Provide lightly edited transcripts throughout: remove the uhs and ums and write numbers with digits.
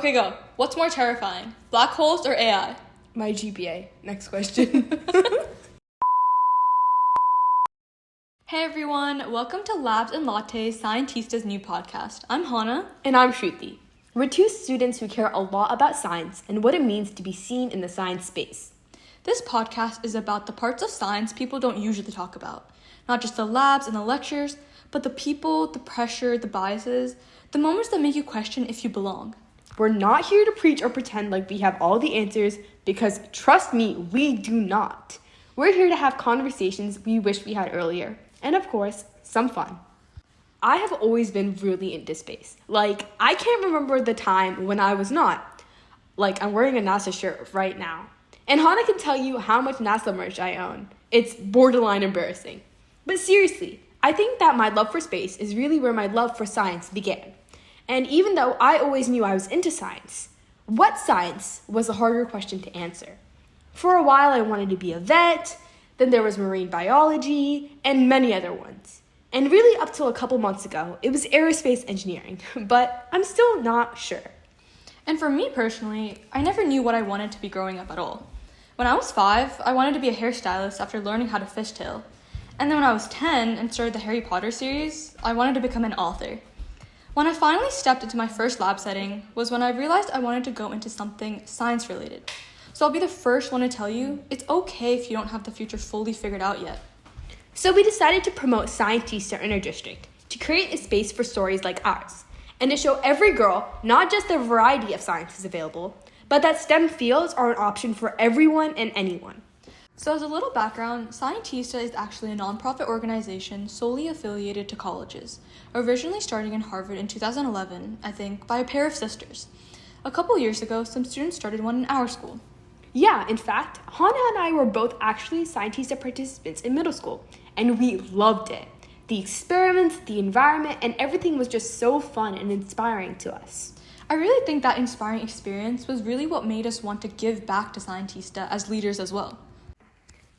Okay, go. What's more terrifying, black holes or AI? My GPA. Next question. Hey everyone, welcome to Labs and Lattes, Scientista's new podcast. I'm Hanaa. And I'm Sruthi. We're two students who care a lot about science and what it means to be seen in the science space. This podcast is about the parts of science people don't usually talk about. Not just the labs and the lectures, but the people, the pressure, the biases, the moments that make you question if you belong. We're not here to preach or pretend like we have all the answers because, trust me, we do not. We're here to have conversations we wish we had earlier. And of course, some fun. I have always been really into space. I can't remember the time when I was not. I'm wearing a NASA shirt right now. And Hanaa can tell you how much NASA merch I own. It's borderline embarrassing. But seriously, I think that my love for space is really where my love for science began. And even though I always knew I was into science, what science was a harder question to answer. For a while, I wanted to be a vet. Then there was marine biology, and many other ones. And really up till a couple months ago, it was aerospace engineering, but I'm still not sure. And for me personally, I never knew what I wanted to be growing up at all. When I was 5, I wanted to be a hairstylist after learning how to fishtail. And then when I was 10 and started the Harry Potter series, I wanted to become an author. When I finally stepped into my first lab setting was when I realized I wanted to go into something science related. So I'll be the first one to tell you, it's okay if you don't have the future fully figured out yet. So we decided to promote Scientista in our district, to create a space for stories like ours, and to show every girl not just the variety of sciences available, but that STEM fields are an option for everyone and anyone. So as a little background, Scientista is actually a nonprofit organization solely affiliated to colleges, originally starting in Harvard in 2011, I think, by a pair of sisters. A couple years ago, some students started one in our school. Yeah, in fact, Hanaa and I were both actually Scientista participants in middle school, and we loved it. The experiments, the environment, and everything was just so fun and inspiring to us. I really think that inspiring experience was really what made us want to give back to Scientista as leaders as well.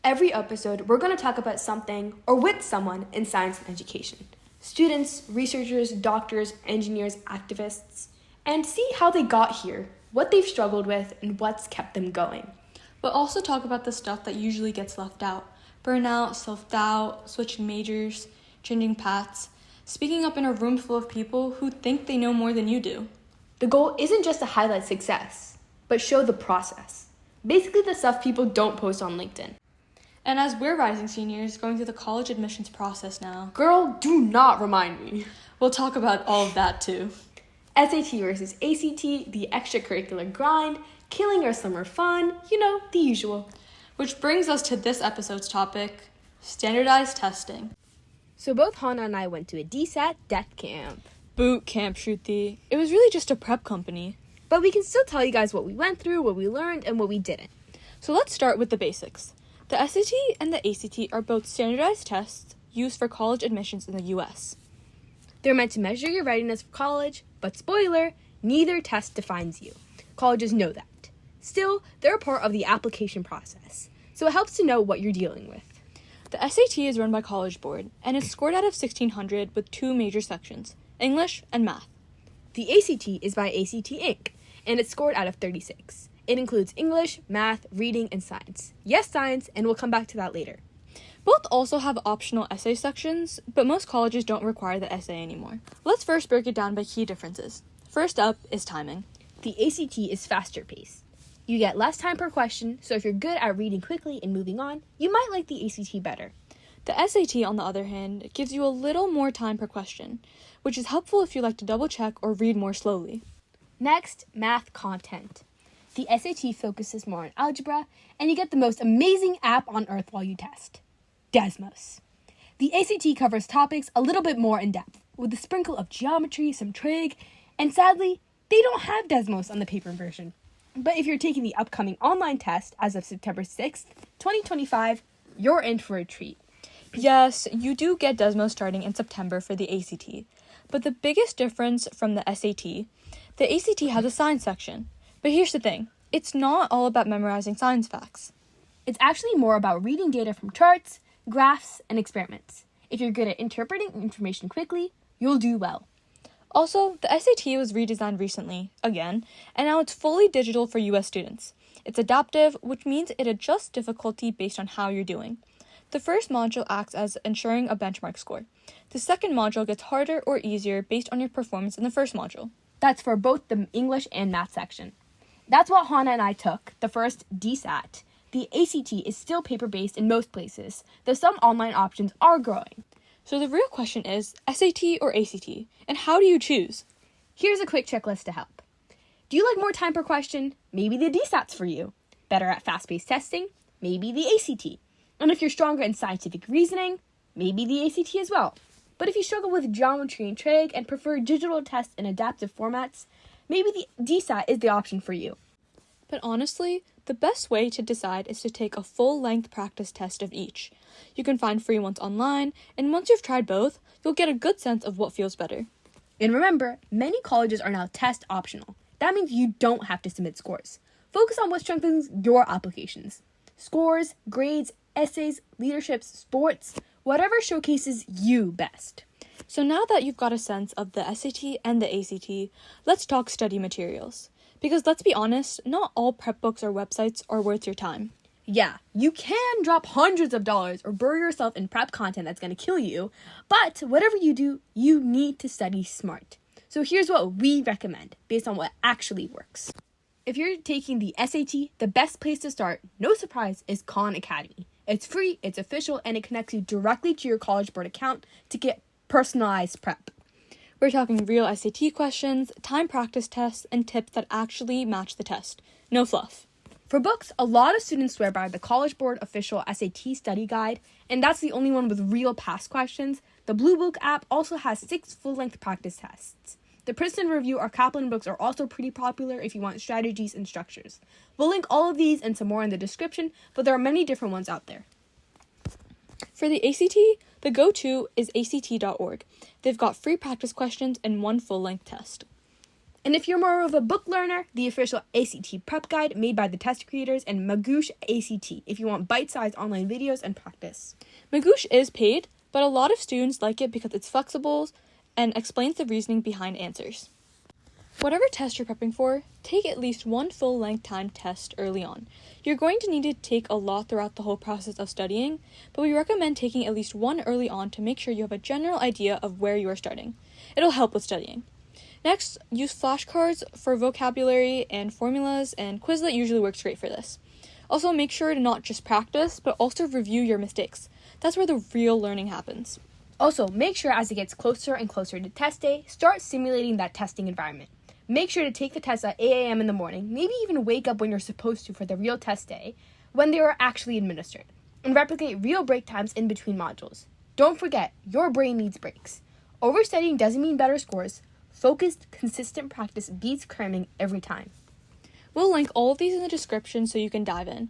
Every episode, we're going to talk about something or with someone in science and education. Students, researchers, doctors, engineers, activists, and see how they got here, what they've struggled with, and what's kept them going. But also talk about the stuff that usually gets left out. Burnout, self-doubt, switching majors, changing paths, speaking up in a room full of people who think they know more than you do. The goal isn't just to highlight success, but show the process. Basically the stuff people don't post on LinkedIn. And as we're rising seniors going through the college admissions process now, girl, do not remind me. We'll talk about all of that too. SAT versus ACT, the extracurricular grind, killing our summer fun, the usual. Which brings us to this episode's topic, standardized testing. So both Hanaa and I went to a DSAT death camp. Boot camp, Shruti. It was really just a prep company. But we can still tell you guys what we went through, what we learned, and what we didn't. So let's start with the basics. The SAT and the ACT are both standardized tests used for college admissions in the U.S. They're meant to measure your readiness for college, but spoiler, neither test defines you. Colleges know that. Still, they're a part of the application process, so it helps to know what you're dealing with. The SAT is run by College Board, and it's scored out of 1,600 with 2 major sections, English and Math. The ACT is by ACT Inc., and it's scored out of 36. It includes English, math, reading, and science. Yes, science, and we'll come back to that later. Both also have optional essay sections, but most colleges don't require the essay anymore. Let's first break it down by key differences. First up is timing. The ACT is faster paced. You get less time per question, so if you're good at reading quickly and moving on, you might like the ACT better. The SAT, on the other hand, gives you a little more time per question, which is helpful if you like to double check or read more slowly. Next, math content. The SAT focuses more on algebra, and you get the most amazing app on earth while you test. Desmos. The ACT covers topics a little bit more in depth, with a sprinkle of geometry, some trig, and sadly, they don't have Desmos on the paper version. But if you're taking the upcoming online test as of September 6th, 2025, you're in for a treat. Yes, you do get Desmos starting in September for the ACT, but the biggest difference from the SAT, the ACT has a science section. But here's the thing, it's not all about memorizing science facts. It's actually more about reading data from charts, graphs, and experiments. If you're good at interpreting information quickly, you'll do well. Also, the SAT was redesigned recently, again, and now it's fully digital for US students. It's adaptive, which means it adjusts difficulty based on how you're doing. The first module acts as ensuring a benchmark score. The second module gets harder or easier based on your performance in the first module. That's for both the English and math section. That's what Hanaa and I took, the first DSAT. The ACT is still paper-based in most places, though some online options are growing. So the real question is, SAT or ACT? And how do you choose? Here's a quick checklist to help. Do you like more time per question? Maybe the DSAT's for you. Better at fast-paced testing? Maybe the ACT. And if you're stronger in scientific reasoning, maybe the ACT as well. But if you struggle with geometry and trig and prefer digital tests in adaptive formats, maybe the DSAT is the option for you. But honestly, the best way to decide is to take a full-length practice test of each. You can find free ones online, and once you've tried both, you'll get a good sense of what feels better. And remember, many colleges are now test optional. That means you don't have to submit scores. Focus on what strengthens your applications. Scores, grades, essays, leaderships, sports, whatever showcases you best. So now that you've got a sense of the SAT and the ACT, let's talk study materials. Because let's be honest, not all prep books or websites are worth your time. Yeah, you can drop hundreds of dollars or bury yourself in prep content that's going to kill you, but whatever you do, you need to study smart. So here's what we recommend based on what actually works. If you're taking the SAT, the best place to start, no surprise, is Khan Academy. It's free, it's official, and it connects you directly to your College Board account to get personalized prep. We're talking real SAT questions, time practice tests, and tips that actually match the test. No fluff. For books, a lot of students swear by the College Board official SAT study guide, and that's the only one with real past questions. The Blue Book app also has 6 full-length practice tests. The Princeton Review or Kaplan books are also pretty popular if you want strategies and structures. We'll link all of these and some more in the description, but there are many different ones out there. For the ACT, the go-to is act.org. They've got free practice questions and 1 full-length test. And if you're more of a book learner, the official ACT prep guide made by the test creators, and Magoosh ACT if you want bite-sized online videos and practice. Magoosh is paid, but a lot of students like it because it's flexible and explains the reasoning behind answers. Whatever test you're prepping for, take at least 1 full-length timed test early on. You're going to need to take a lot throughout the whole process of studying, but we recommend taking at least 1 early on to make sure you have a general idea of where you are starting. It'll help with studying. Next, use flashcards for vocabulary and formulas, and Quizlet usually works great for this. Also, make sure to not just practice, but also review your mistakes. That's where the real learning happens. Also, make sure as it gets closer and closer to test day, start simulating that testing environment. Make sure to take the test at 8 a.m. in the morning, maybe even wake up when you're supposed to for the real test day, when they are actually administered, and replicate real break times in between modules. Don't forget, your brain needs breaks. Overstudying doesn't mean better scores. Focused, consistent practice beats cramming every time. We'll link all of these in the description so you can dive in.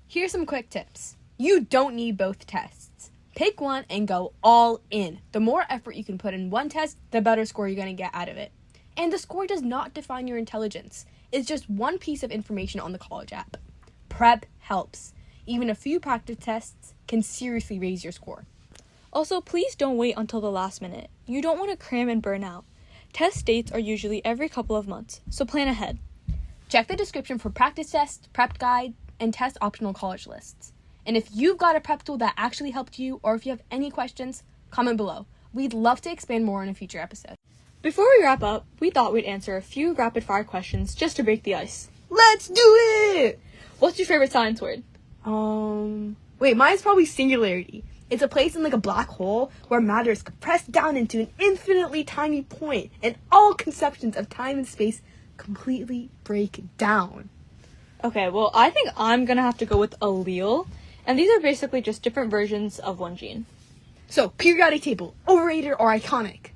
Here's some quick tips. You don't need both tests. Pick one and go all in. The more effort you can put in one test, the better score you're going to get out of it. And the score does not define your intelligence. It's just one piece of information on the college app. Prep helps. Even a few practice tests can seriously raise your score. Also, please don't wait until the last minute. You don't want to cram and burn out. Test dates are usually every couple of months, so plan ahead. Check the description for practice tests, prep guide, and test optional college lists. And if you've got a prep tool that actually helped you, or if you have any questions, comment below. We'd love to expand more in a future episode. Before we wrap up, we thought we'd answer a few rapid-fire questions just to break the ice. Let's do it! What's your favorite science word? Wait, mine's probably singularity. It's a place in like a black hole where matter is compressed down into an infinitely tiny point, and all conceptions of time and space completely break down. Okay, well, I think I'm gonna have to go with allele, and these are basically just different versions of one gene. So, periodic table, overrated or iconic?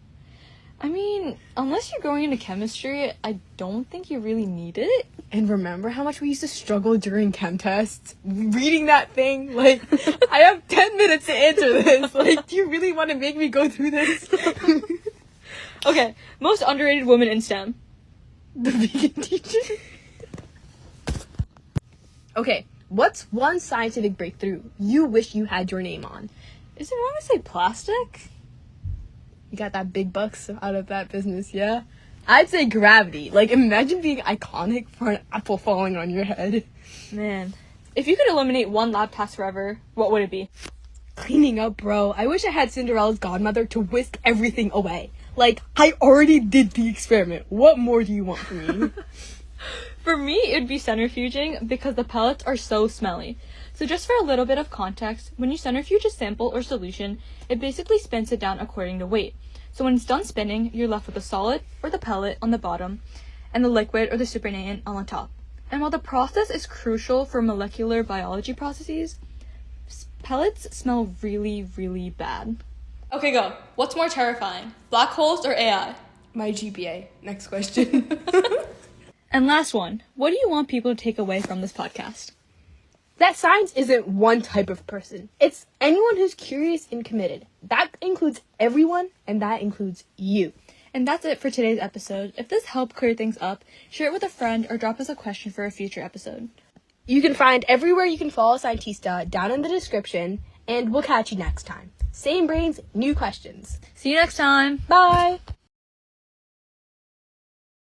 I mean, unless you're going into chemistry, I don't think you really need it. And remember how much we used to struggle during chem tests? Reading that thing, like, I have 10 minutes to answer this. Like, do you really want to make me go through this? Okay, most underrated woman in STEM. The vegan teacher. Okay, what's one scientific breakthrough you wish you had your name on? Is it wrong to say plastic? You got that big bucks out of that business, yeah? I'd say gravity. Like, imagine being iconic for an apple falling on your head. Man. If you could eliminate one lab task forever, what would it be? Cleaning up, bro. I wish I had Cinderella's godmother to whisk everything away. Like, I already did the experiment. What more do you want from me? For me, it would be centrifuging because the pellets are so smelly. So just for a little bit of context, when you centrifuge a sample or solution, it basically spins it down according to weight. So when it's done spinning, you're left with the solid or the pellet on the bottom and the liquid or the supernatant on the top. And while the process is crucial for molecular biology processes, pellets smell really, really bad. Okay, go. What's more terrifying, black holes or AI? My GPA. Next question. And last one, what do you want people to take away from this podcast? That science isn't one type of person. It's anyone who's curious and committed. That includes everyone, and that includes you. And that's it for today's episode. If this helped clear things up, share it with a friend or drop us a question for a future episode. You can find everywhere you can follow Scientista down in the description, and we'll catch you next time. Same brains, new questions. See you next time. Bye!